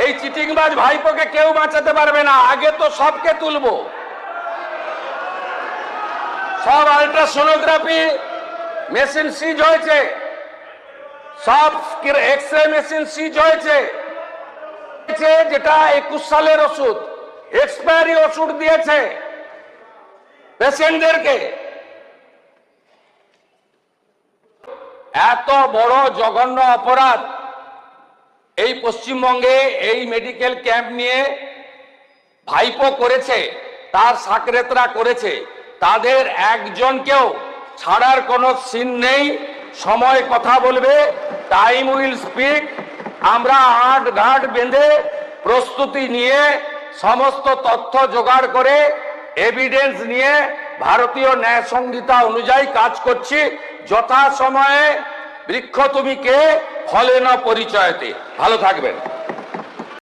এই চিটিংবাজ ভাইপোকে কেউ বাঁচাতে পারবে না। আগে তো সবকে তুলবো, সব আল্ট্রাসোনোগ্রাফি মেশিন সিজ হয়েছে, সব এক্সরে মেশিন সিজ হয়েছে। যেটা 21 সালের ওষুধ, এক্সপায়ারি ওষুধ দিয়েছে পেশেন্টদেরকে। এত বড় জঘন্য অপরাধ এই পশ্চিমবঙ্গে এই মেডিকেল ক্যাম্প নিয়ে ভাইপো করেছে, তার সাকরেতরা করেছে, তাদের একজনকেও ছাড়ার কোনো সিন নেই। সময় কথা বলবে, টাইম উইল স্পিক। আমরা আট ঘাট বেঁধে প্রস্তুতি নিয়ে সমস্ত তথ্য জোগাড় করে এভিডেন্স নিয়ে ভারতীয় ন্যায় সংহিতা অনুযায়ী কাজ করছি। যথা সময়ে বৃক্ষ তুমি কে ফলে না পরিচয়তে। ভালো থাকবেন।